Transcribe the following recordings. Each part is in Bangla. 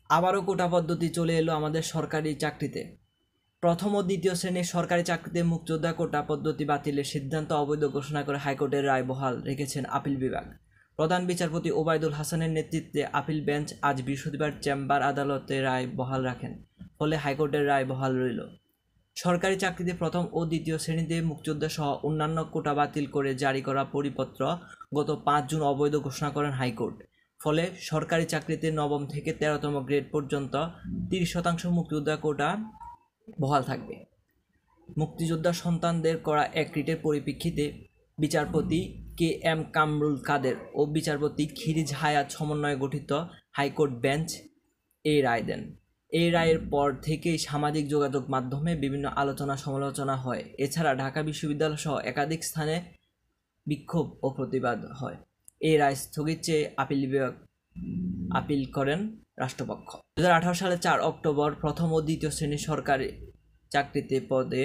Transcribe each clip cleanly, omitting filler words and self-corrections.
আবারও কোটা পদ্ধতি চলে এলো আমাদের সরকারি চাকরিতে। প্রথম ও দ্বিতীয় শ্রেণীর সরকারি চাকরিতে মুক্তিযোদ্ধা কোটা পদ্ধতি বাতিলের সিদ্ধান্ত অবৈধ ঘোষণা করে হাইকোর্টের রায় বহাল রেখেছেন আপিল বিভাগ। প্রধান বিচারপতি ওবায়দুল হাসানের নেতৃত্বে আপিল বেঞ্চ আজ বৃহস্পতিবার চেম্বার আদালতে রায় বহাল রাখেন, ফলে হাইকোর্টের রায় বহাল রইল। সরকারি চাকরিতে প্রথম ও দ্বিতীয় শ্রেণীতে মুক্তিযোদ্ধা সহ অন্যান্য কোটা বাতিল করে জারি করা পরিপত্র গত 5 জুন অবৈধ ঘোষণা করেন হাইকোর্ট। ফলে সরকারি চাকরিতে নবম থেকে 13তম গ্রেড পর্যন্ত 30% মুক্তিযোদ্ধা কোটা বহাল থাকবে। মুক্তিযোদ্ধা সন্তানদের করা এক রিটের পরিপ্রেক্ষিতে বিচারপতি কে এম কামরুল কাদের ও বিচারপতি খিরিজ হায়াত সমন্বয়ে গঠিত হাইকোর্ট বেঞ্চ এই রায় দেন। এই রায়ের পর থেকেই সামাজিক যোগাযোগ মাধ্যমে বিভিন্ন আলোচনা সমালোচনা হয়। এছাড়া ঢাকা বিশ্ববিদ্যালয় সহ একাধিক স্থানে বিক্ষোভ ও প্রতিবাদ হয়। এই রায় স্থগিত চেয়ে আপিল বিভাগ আপিল করেন রাষ্ট্রপক্ষ। 2018 সালে 4 অক্টোবর প্রথম ও দ্বিতীয় শ্রেণীর সরকারি চাকরিতে পদে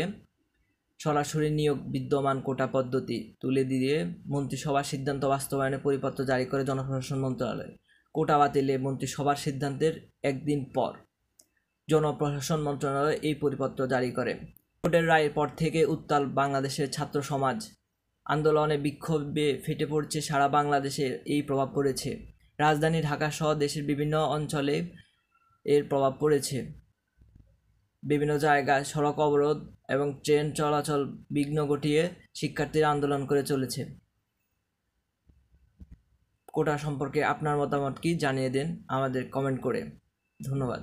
সরাসরি নিয়োগ বিদ্যমান কোটা পদ্ধতি তুলে দিয়ে মন্ত্রিসভার সিদ্ধান্ত বাস্তবায়নের পরিপত্র জারি করে জনপ্রশাসন মন্ত্রণালয়। কোটা বাতিলে মন্ত্রিসভার সিদ্ধান্তের একদিন পর জনপ্রশাসন মন্ত্রণালয় এই পরিপত্র জারি করে। কোর্টের রায়ের পর থেকে উত্তাল বাংলাদেশের ছাত্র সমাজ। আন্দোলনে বিক্ষোভে ফেটে পড়ছে সারা বাংলাদেশে এই প্রভাব পড়েছে। রাজধানী ঢাকা সহ দেশের বিভিন্ন অঞ্চলে এর প্রভাব পড়েছে। বিভিন্ন জায়গায় সড়ক অবরোধ এবং ট্রেন চলাচল বিঘ্ন ঘটিয়ে শিক্ষার্থীরা আন্দোলন করে চলেছে। কোটা সম্পর্কে আপনার মতামত কি জানিয়ে দিন আমাদের কমেন্ট করে। ধন্যবাদ।